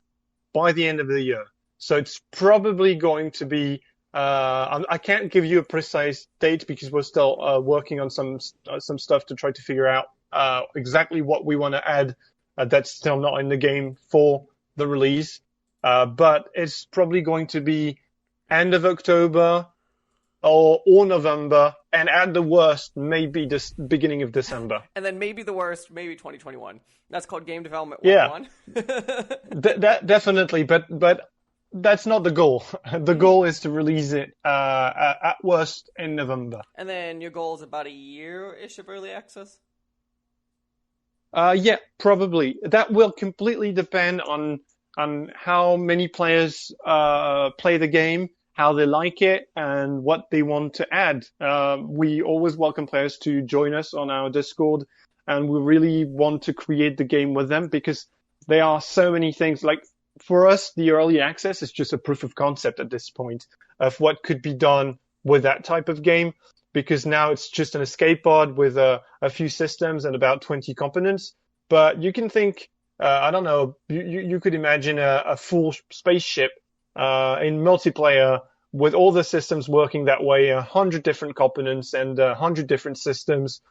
S3: by the end of the year. So it's probably going to be I can't give you a precise date because we're still working on some stuff to try to figure out exactly what we want to add that's still not in the game for the release. but it's probably going to be end of October or November, and at the worst, maybe this beginning of December.
S1: And then maybe the worst, maybe 2021. That's called Game Development
S3: Yeah.
S1: 101.
S3: That definitely, but that's not the goal. The goal is to release it at worst in November.
S1: And then your goal is about a year-ish of early access?
S3: Yeah, probably. That will completely depend on how many players play the game, how they like it, and what they want to add. We always welcome players to join us on our Discord, and we really want to create the game with them because there are so many things. Like, for us, the early access is just a proof of concept at this point of what could be done with that type of game, because now it's just an escape pod with a few systems and about 20 components. But you can think, I don't know, you could imagine a full spaceship in multiplayer with all the systems working that way, 100 different components and 100 different systems,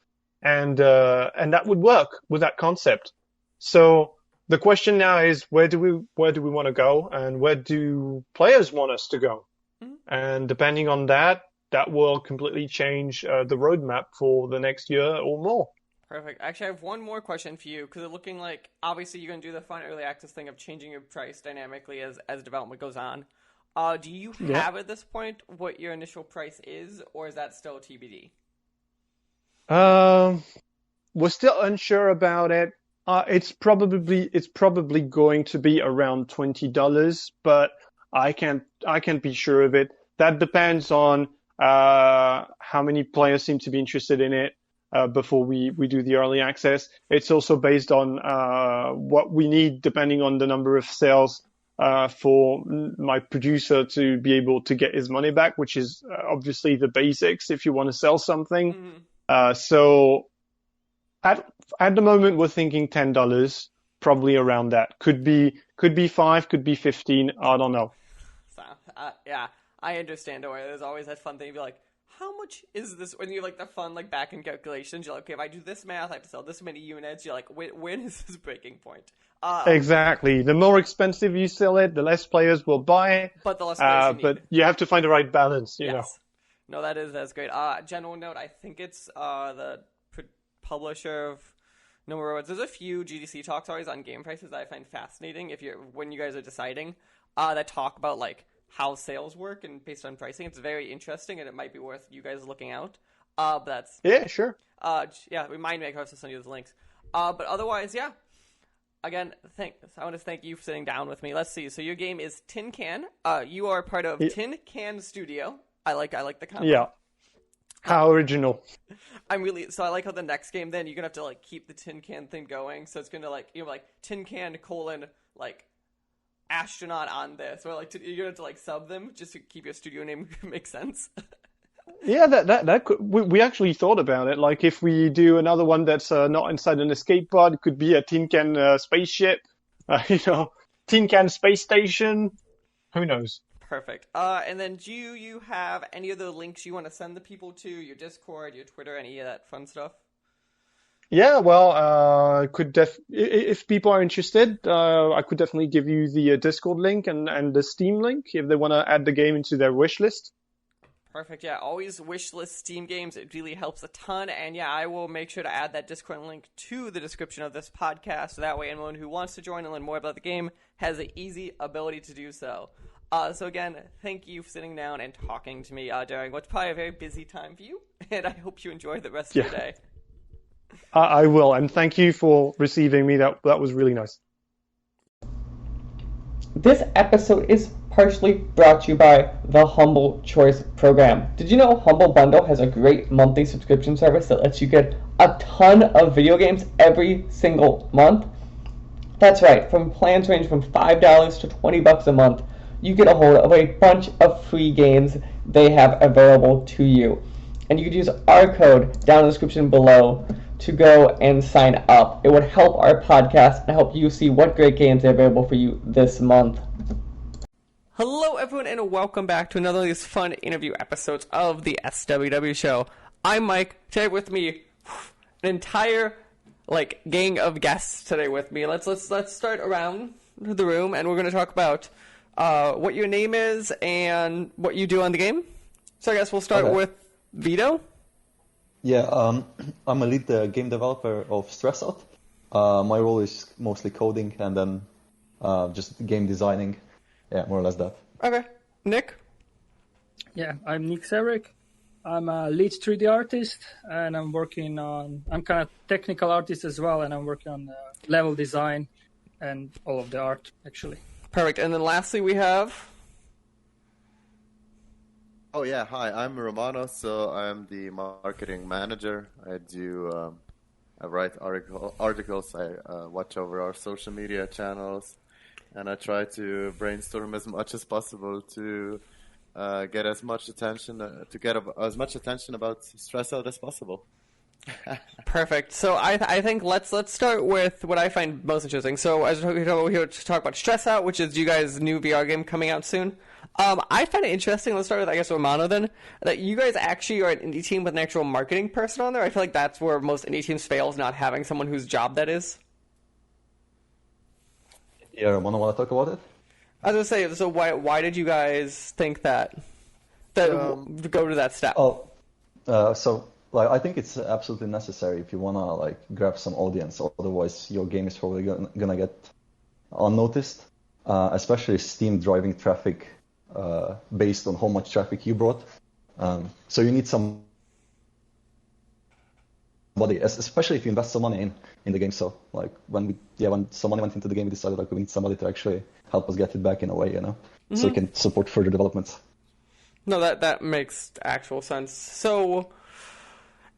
S3: and that would work with that concept. So the question now is, where do we want to go, and where do players want us to go? Mm-hmm. And depending on that will completely change the roadmap for the next year or more.
S1: Perfect. Actually, I have one more question for you, because it's looking like, obviously, you're going to do the fun early access thing of changing your price dynamically as development goes on. Do you have at this point what your initial price is, or is that still TBD?
S3: We're still unsure about it. It's probably going to be around $20, but I can't be sure of it. That depends on how many players seem to be interested in it before we do the early access. It's also based on what we need, depending on the number of sales for my producer to be able to get his money back, which is obviously the basics if you want to sell something. Mm-hmm. So at the moment, we're thinking $10, probably around that. Could be $5, could be $15. I don't know.
S1: So, yeah, I understand. Don't worry. There's always that fun thing. You'd be like, how much is this? When you like the fun like back end calculations, you're like, okay, if I do this math, I have to sell this many units. You're like, when is this breaking point?
S3: Exactly. The more expensive you sell it, the less players will buy it.
S1: But the less players you need.
S3: But you have to find the right balance. You know.
S1: No, that's great. General note, I think it's the publisher of No More Roads. There's a few GDC talks always on game prices that I find fascinating. When you guys are deciding, that talk about like how sales work and based on pricing. It's very interesting, and it might be worth you guys looking out. But that's
S3: sure.
S1: Remind me, I have to send you those links. But otherwise, yeah. Again, I want to thank you for sitting down with me. Let's see. So your game is Tin Can. You are part of Tin Can Studio. I like the concept.
S3: Yeah. How original.
S1: I like how the next game then you're gonna have to like keep the tin can thing going. So it's gonna like tin can : like astronaut on this, or like you're gonna have to like sub them just to keep your studio name make sense.
S3: Yeah, that could, we actually thought about it. Like if we do another one that's not inside an escape pod, it could be a tin can spaceship, tin can space station. Who knows?
S1: Perfect. And then do you have any other links you want to send the people to? Your Discord, your Twitter, any of that fun stuff?
S3: Yeah, well, if people are interested, I could definitely give you the Discord link and the Steam link if they want to add the game into their wish list.
S1: Perfect. Yeah, always wish list Steam games. It really helps a ton. And yeah, I will make sure to add that Discord link to the description of this podcast. So that way anyone who wants to join and learn more about the game has an easy ability to do so. So again, thank you for sitting down and talking to me during what's probably a very busy time for you, and I hope you enjoy the rest of your day.
S3: I will, and thank you for receiving me. That was really nice.
S4: This episode is partially brought to you by the Humble Choice program. Did you know Humble Bundle has a great monthly subscription service that lets you get a ton of video games every single month? That's right, from plans range from $5 to $20 a month. You get a hold of a bunch of free games they have available to you. And you could use our code down in the description below to go and sign up. It would help our podcast and help you see what great games are available for you this month.
S1: Hello, everyone, and welcome back to another of these fun interview episodes of the SWW show. I'm Mike. Today with me, an entire gang of guests today with me. Let's start around. the room, and we're going to talk about what your name is and what you do on the game. So I guess we'll start with Vito.
S5: Yeah, I'm a lead game developer of StressOut. My role is mostly coding and then just game designing. Yeah, more or less that.
S1: Okay. Nick?
S6: Yeah, I'm Nick Severick. I'm a lead 3D artist, and I'm kind of technical artist as well, and I'm working on level design and all of the art, actually.
S1: Perfect. And then lastly we have...
S7: Oh yeah, hi, I'm Romano, so I'm the marketing manager. I write articles, I watch over our social media channels, and I try to brainstorm as much as possible to get as much attention about StressOut as possible.
S1: Perfect. So I think let's start with what I find most interesting. So as we're here to talk about StressOut, which is you guys' new VR game coming out soon. I find it interesting. Let's start with, I guess, Romano then. That you guys actually are an indie team with an actual marketing person on there. I feel like that's where most indie teams fail, is not having someone whose job that is.
S5: Yeah, Romano, want to talk about it?
S1: I was gonna say, so why did you guys think that go to that step?
S5: I think it's absolutely necessary if you wanna grab some audience. Otherwise, your game is probably gonna get unnoticed. Especially Steam driving traffic based on how much traffic you brought. So you need somebody, especially if you invest some money in the game. So when some money went into the game, we decided we need somebody to actually help us get it back in a way, so we can support further developments.
S1: No, that makes actual sense. So,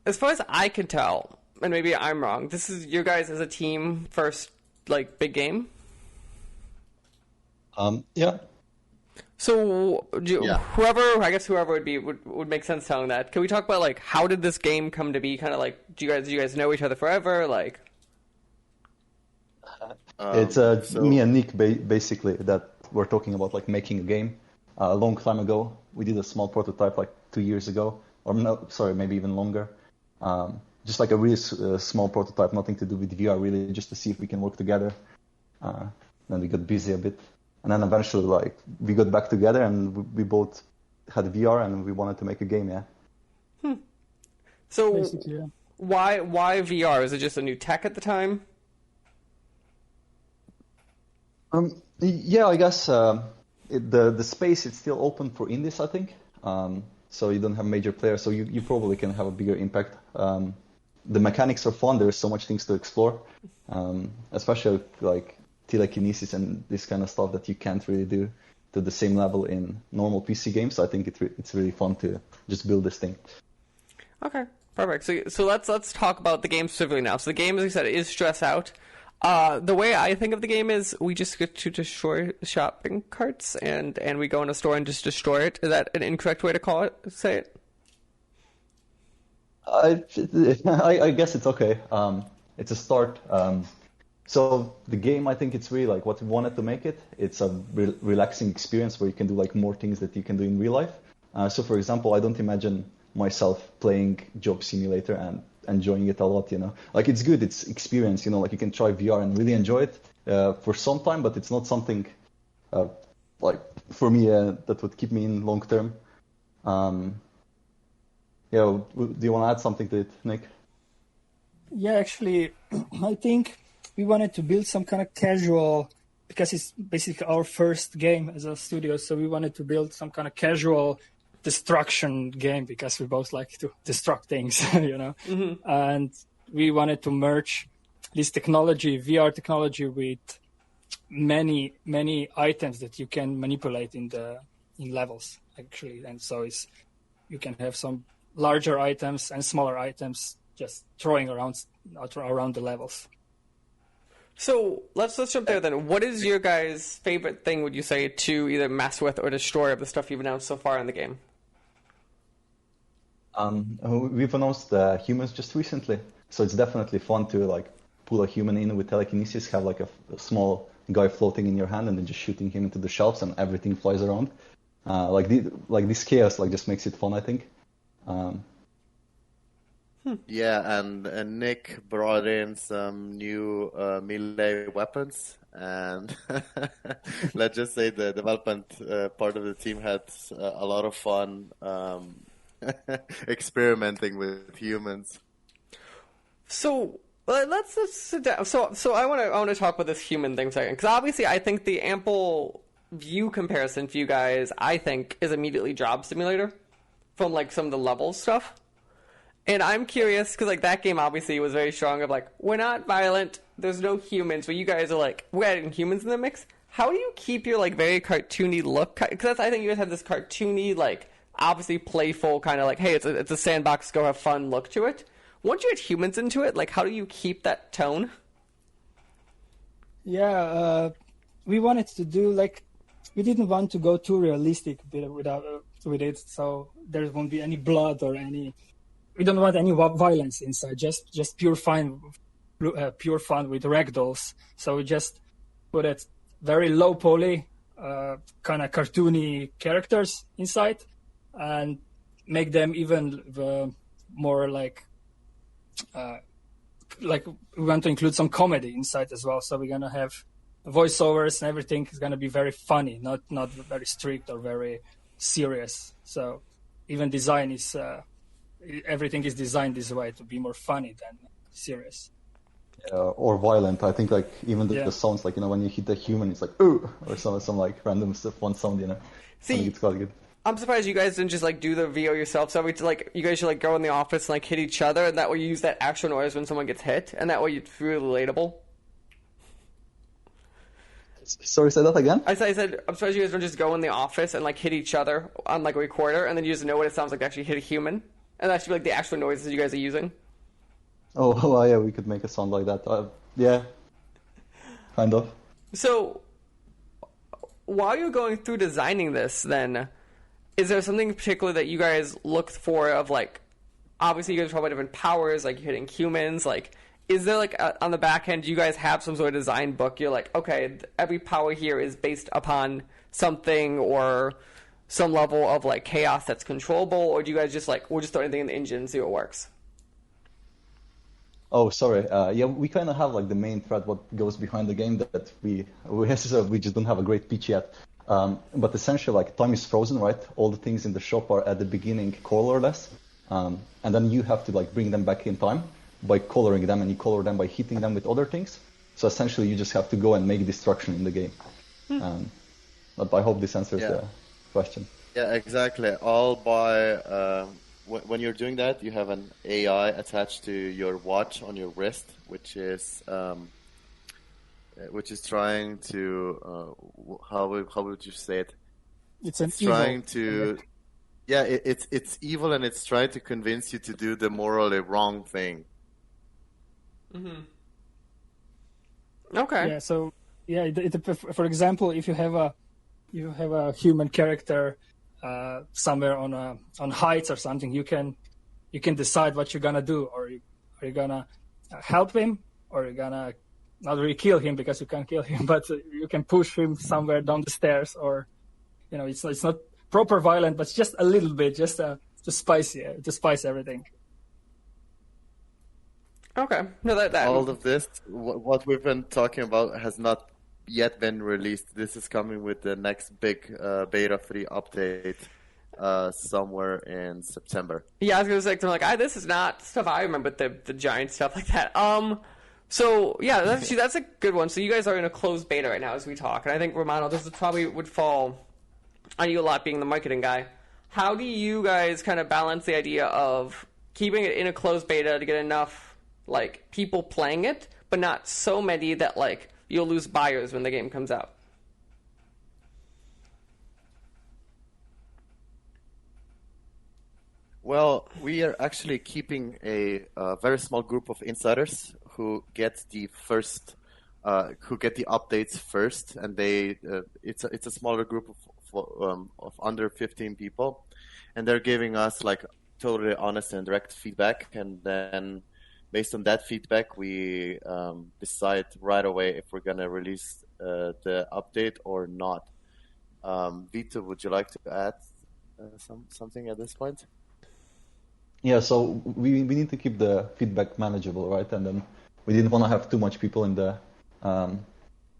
S1: as far as I can tell, and maybe I'm wrong, this is your guys as a team first big game.
S5: Yeah.
S1: So, whoever would be would make sense telling that. Can we talk about how did this game come to be? Kind of do you guys know each other forever?
S5: It's me and Nick basically that we're talking about making a game. A long time ago, we did a small prototype 2 years ago, or no, sorry, maybe even longer. Just a really small prototype, nothing to do with VR, really, just to see if we can work together. Then we got busy a bit. And then eventually, we got back together and we both had VR and we wanted to make a game, yeah.
S1: So,
S6: basically, yeah.
S1: Why VR? Is it just a new tech at the time?
S5: Yeah, I guess the space is still open for indies, I think. So you don't have major players, so you probably can have a bigger impact. The mechanics are fun. There's so much things to explore, especially telekinesis and this kind of stuff that you can't really do to the same level in normal PC games. I think it's really fun to just build this thing.
S1: Okay, perfect. So let's talk about the game specifically now. So the game, as I said, is StressOut. The way I think of the game is we just get to destroy shopping carts and we go in a store and just destroy it. Is that an incorrect way to say it?
S5: I guess it's okay. It's a start. So the game, I think it's really what we wanted to make it. It's a relaxing experience where you can do more things that you can do in real life. So for example, I don't imagine myself playing Job Simulator and enjoying it a lot, it's good, it's experience, you can try VR and really enjoy it for some time, but it's not something for me that would keep me in long term. Do you want to add something to it, Nick?
S6: Yeah, actually, I think we wanted to build some kind of casual, because it's basically our first game as a studio, so we wanted to build some kind of casual destruction game because we both like to destruct things,
S1: Mm-hmm.
S6: And we wanted to merge this technology, VR technology, with many items that you can manipulate in levels actually, and so you can have some larger items and smaller items just throwing around the levels.
S1: So let's jump there then. What is your guys' favorite thing, would you say, to either mess with or destroy of the stuff you've announced so far in the game?
S5: We've announced humans just recently, so it's definitely fun to pull a human in with telekinesis, have a small guy floating in your hand, and then just shooting him into the shelves, and everything flies around. This chaos just makes it fun, I think.
S7: Yeah, and Nick brought in some new melee weapons, and let's just say the development part of the team had a lot of fun experimenting with humans.
S1: So let's just sit down. So I want to talk about this human thing for a second, because obviously I think the ample view comparison for you guys, I think, is immediately Job Simulator from like some of the level stuff. And I'm curious because like that game obviously was very strong of like, we're not violent, there's no humans, but you guys are like, we're adding humans in the mix. How do you keep your like very cartoony look? Because I think you guys have this cartoony, like obviously playful kind of like, hey, it's a sandbox, go have fun look to it. Once you add humans into it, like how do you keep that tone?
S6: Yeah, we wanted to do like, we didn't want to go too realistic with it, so there won't be any blood or any. We don't want any violence inside. Just pure fun with ragdolls. So we just put it very low poly, kind of cartoony characters inside, and make them even more like we want to include some comedy inside as well. So we're gonna have voiceovers and everything is gonna be very funny, not very strict or very serious. So even design is. Everything is designed this way to be more funny than serious.
S5: Or violent. I think like even the sounds, like, you know, when you hit a human, it's like ooh, or some like random stuff, one sound, you know.
S1: See,
S5: I think it's quite good.
S1: I'm surprised you guys didn't just like do the VO yourself. So like you guys should like go in the office and like hit each other, and that way you use that actual noise when someone gets hit, and that way it's really relatable.
S5: Sorry, say that again?
S1: I said I'm surprised you guys don't just go in the office and like hit each other on like a recorder, and then you just know what it sounds like to actually hit a human. And that should be like the actual noises you guys are using.
S5: Oh, well, yeah, we could make a sound like that. Yeah, kind of.
S1: So, while you're going through designing this, then, is there something in particular that you guys looked for of like, obviously you guys probably have different powers, like hitting humans, like, is there like, on the back end, do you guys have some sort of design book? You're like, okay, every power here is based upon something or some level of like chaos that's controllable, or do you guys just like, we'll just throw anything in the engine and see what works?
S5: Oh, sorry. Yeah, we kind of have like the main thread, what goes behind the game that we just don't have a great pitch yet. But essentially, like, time is frozen, right? All the things in the shop are at the beginning colorless, and then you have to like bring them back in time by coloring them, and you color them by hitting them with other things. So essentially, you just have to go and make destruction in the game. But I hope this answers the question.
S7: Yeah, exactly. All by when you're doing that, you have an AI attached to your watch on your wrist, which is trying to how would you say it?
S6: It's
S7: trying
S6: evil.
S7: to it's evil, and it's trying to convince you to do the morally wrong thing.
S1: Mm-hmm. Okay.
S6: Yeah. So for example, if you have a human character somewhere on heights or something, you can decide what you're gonna do, or are you gonna help him, or you're gonna not really kill him because you can't kill him, but you can push him somewhere down the stairs, or you know, it's not proper violent, but just a little bit, just to spice everything.
S1: Okay. No, that
S7: all of this, what we've been talking about, has not yet been released. This is coming with the next big beta 3 update somewhere in September.
S1: Yeah, I was gonna say, I'm like, this is not stuff I remember, the giant stuff like that. So yeah, that's a good one. So you guys are in a closed beta right now as we talk, and I think, Romano, this probably would fall on you a lot, being the marketing guy. How do you guys kind of balance the idea of keeping it in a closed beta to get enough like people playing it, but not so many that like you'll lose buyers when the game comes out?
S7: Well, we are actually keeping a very small group of insiders who get the updates first, and it's a smaller group of under 15 people, and they're giving us like totally honest and direct feedback, and then based on that feedback, we decide right away if we're gonna release the update or not. Vito, would you like to add something at this point?
S5: Yeah, so we need to keep the feedback manageable, right? And then we didn't want to have too much people in the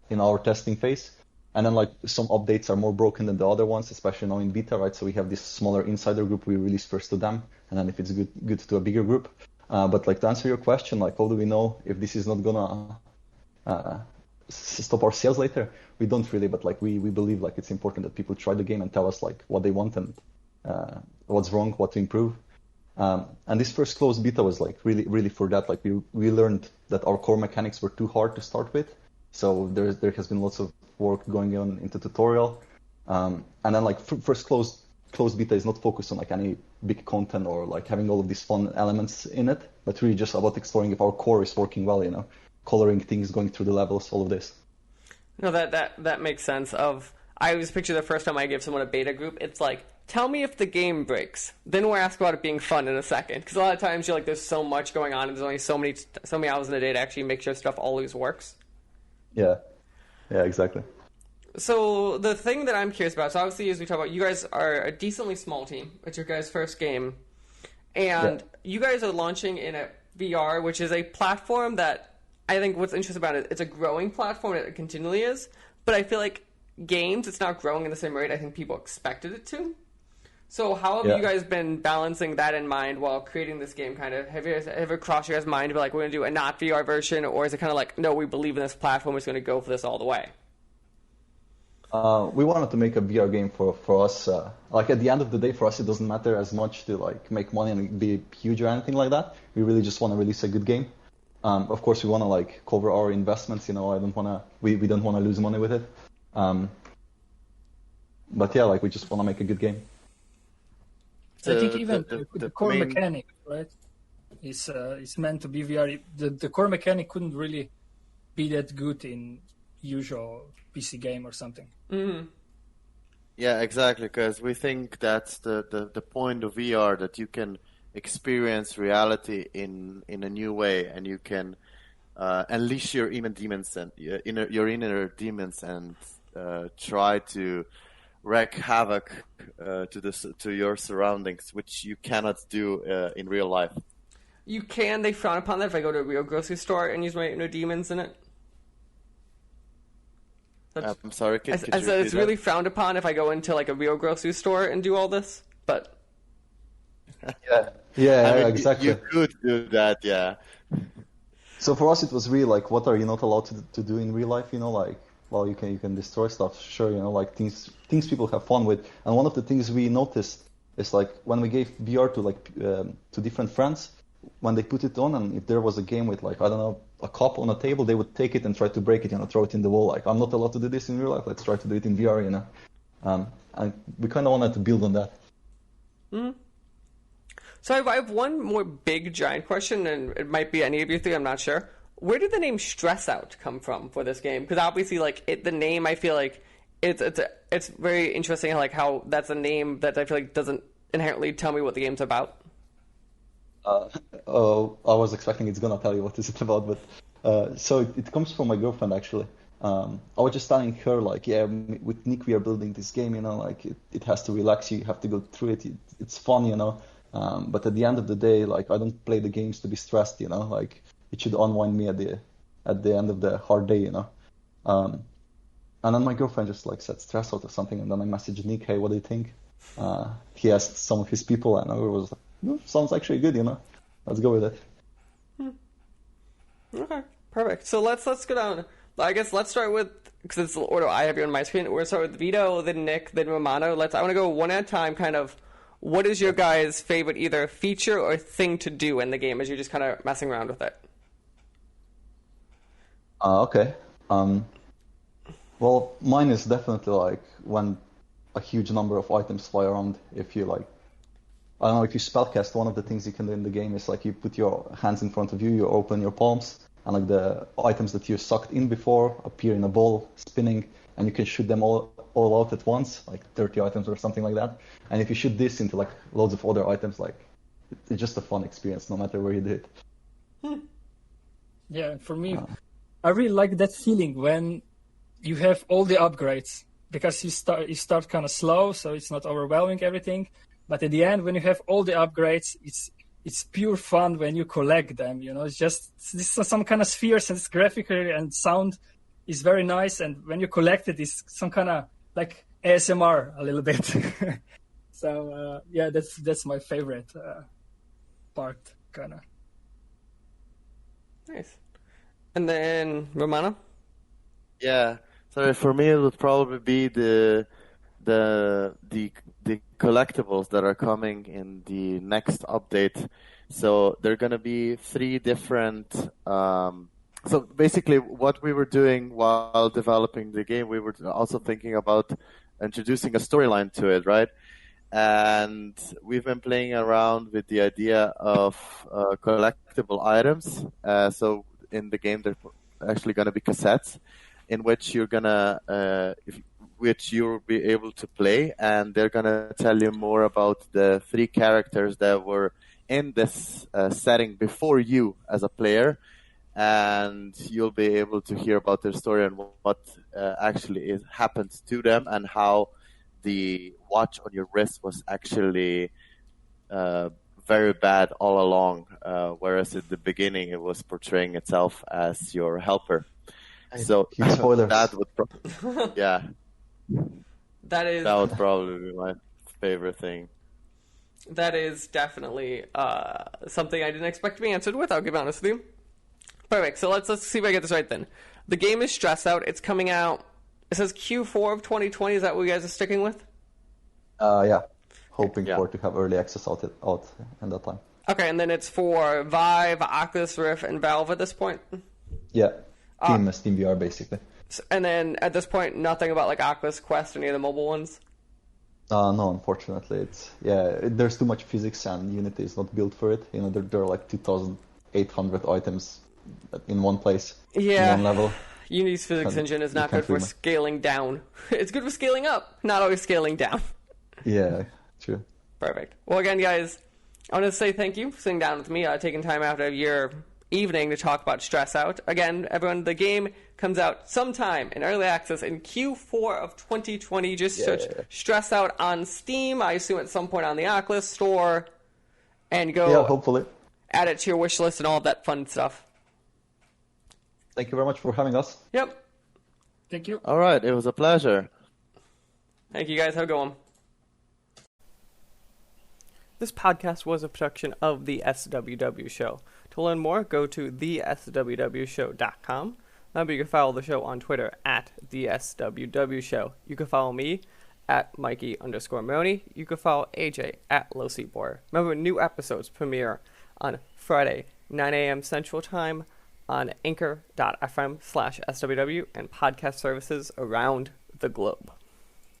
S5: in our testing phase. And then like some updates are more broken than the other ones, especially now in beta, right? So we have this smaller insider group we release first to them, and then if it's good to a bigger group. But like to answer your question, like how do we know if this is not gonna stop our sales later? We don't really, but like we believe like it's important that people try the game and tell us like what they want and what's wrong, what to improve. And this first closed beta was like really for that. Like we learned that our core mechanics were too hard to start with, so there has been lots of work going on into tutorial. And then like first closed beta is not focused on like any big content or like having all of these fun elements in it, but really just about exploring if our core is working well, you know, coloring things, going through the levels, all of this.
S1: No, that makes sense. I always picture the first time I give someone a beta group, it's like, tell me if the game breaks. Then we'll ask about it being fun in a second. Because a lot of times you're like, there's so much going on, and there's only so many hours in a day to actually make sure stuff always works.
S5: Yeah, exactly.
S1: So the thing that I'm curious about, so obviously as we talk about, you guys are a decently small team. It's your guys' first game. And you guys are launching in a VR, which is a platform that I think what's interesting about it, it's a growing platform, it continually is. But I feel like games, it's not growing in the same rate I think people expected it to. So how have you guys been balancing that in mind while creating this game? Kind of, have you ever crossed your guys' mind to be like, we're going to do a not VR version, or is it kind of like, no, we believe in this platform, we're just going to go for this all the way?
S5: We wanted to make a VR game for us. Like at the end of the day, for us, it doesn't matter as much to like make money and be huge or anything like that. We really just want to release a good game. Of course, we want to like cover our investments. You know, we don't want to lose money with it. But yeah, like we just want to make a good game.
S6: I think even the core mechanic, right, is meant to be VR. The core mechanic couldn't really be that good in usual PC game or something.
S1: Mm-hmm.
S7: Yeah, exactly, because we think that's the point of VR, that you can experience reality in a new way, and you can unleash your inner demons and your inner demons and try to wreak havoc to your surroundings, which you cannot do in real life.
S1: You can. They frown upon that if I go to a real grocery store and use my inner demons in it.
S7: I'm sorry. Could you
S1: I said it's really frowned upon if I go into like a real grocery store and do all this, but
S5: Yeah,
S7: I mean,
S5: exactly.
S7: You could do that, yeah.
S5: So for us, it was really like, what are you not allowed to do in real life? You know, like, well, you can destroy stuff, sure. You know, like things people have fun with. And one of the things we noticed is like when we gave VR to like to different friends, when they put it on, and if there was a game with like, I don't know, a cup on a table, they would take it and try to break it, you know, throw it in the wall. Like, I'm not allowed to do this in real life. Let's try to do it in VR, you know. And we kind of wanted to build on that.
S1: Mm-hmm. So I have one more big giant question, and it might be any of you three, I'm not sure. Where did the name StressOut come from for this game? Because obviously, like the name, I feel like it's very interesting. How that's a name that I feel like doesn't inherently tell me what the game's about.
S5: I was expecting it's gonna tell you what is it about, but so it comes from my girlfriend actually. I was just telling her like, yeah, with Nick we are building this game, you know, like it has to relax you. You have to go through it. It's fun, you know. But at the end of the day, like I don't play the games to be stressed, you know. Like it should unwind me at the end of the hard day, you know. And then my girlfriend just like said StressOut or something, and then I messaged Nick, hey, what do you think? He asked some of his people, and I was like, sounds actually good, you know. Let's go with it.
S1: Okay, perfect. So let's go down. I guess let's start with, because it's the order I have you on my screen. We're gonna start with Vito, then Nick, then Romano. I want to go one at a time. Kind of, what is your guys' favorite either feature or thing to do in the game as you're just kind of messing around with it?
S5: Okay. Well, mine is definitely like when a huge number of items fly around. If you like, I don't know, if you spellcast, one of the things you can do in the game is like you put your hands in front of you, you open your palms, and like the items that you sucked in before appear in a ball spinning, and you can shoot them all out at once, like 30 items or something like that. And if you shoot this into like loads of other items, like it's just a fun experience no matter where you do it.
S6: Yeah, for me, I really like that feeling when you have all the upgrades, because you start kind of slow, so it's not overwhelming everything. But at the end, when you have all the upgrades, it's pure fun when you collect them. It's just this is some kind of spheres, and it's graphically and sound is very nice. And when you collect it, it's some kind of like ASMR a little bit. So that's my favorite part, kind of.
S1: Nice. And then Romano?
S7: Yeah. So for me, it would probably be the collectibles that are coming in the next update. So there are gonna be 3 different. So basically, what we were doing while developing the game, we were also thinking about introducing a storyline to it, right? And we've been playing around with the idea of collectible items. So in the game, there's actually going to be cassettes in which which you'll be able to play, and they're going to tell you more about the 3 characters that were in this setting before you as a player, and you'll be able to hear about their story and what actually happened to them, and how the watch on your wrist was actually very bad all along, whereas at the beginning it was portraying itself as your helper. So
S5: spoilers.
S7: that would, yeah,
S1: that
S7: would probably be my favorite thing.
S1: That is definitely something I didn't expect to be answered with. I'll be honest with you. Perfect. So let's see if I get this right then. The game is StressOut. It's coming out. It says Q4 of 2020. Is that what you guys are sticking with?
S5: Yeah. Hoping to have early access out in that time.
S1: Okay, and then it's for Vive, Oculus Rift, and Valve at this point?
S5: Yeah. Steam VR, basically.
S1: And then at this point, nothing about like Oculus Quest, any of the mobile ones?
S5: No, unfortunately. There's too much physics, and Unity is not built for it. There are like 2,800 items in one place, in one level.
S1: Unity's physics engine is not good for scaling down. It's good for scaling up, not always scaling down.
S5: Yeah, true.
S1: Perfect. Well, again, guys, I want to say thank you for sitting down with me, taking time out of your evening to talk about StressOut. Again, everyone, the game comes out sometime in early access in Q4 of 2020. Just search StressOut on Steam. I assume at some point on the Oculus Store, and go
S5: hopefully
S1: add it to your wish list and all of that fun stuff.
S5: Thank you very much for having us.
S1: Yep.
S6: Thank you.
S7: All right, it was a pleasure.
S1: Thank you, guys. Have a good one. This podcast was a production of the SWW Show. To learn more, go to theswwshow.com. Remember, you can follow the show on Twitter at the SWW Show. You can follow me at Mikey_Maroney. You can follow AJ at LowSeatBoy. Remember, new episodes premiere on Friday, 9 a.m. Central Time on anchor.fm/SWW and podcast services around the globe.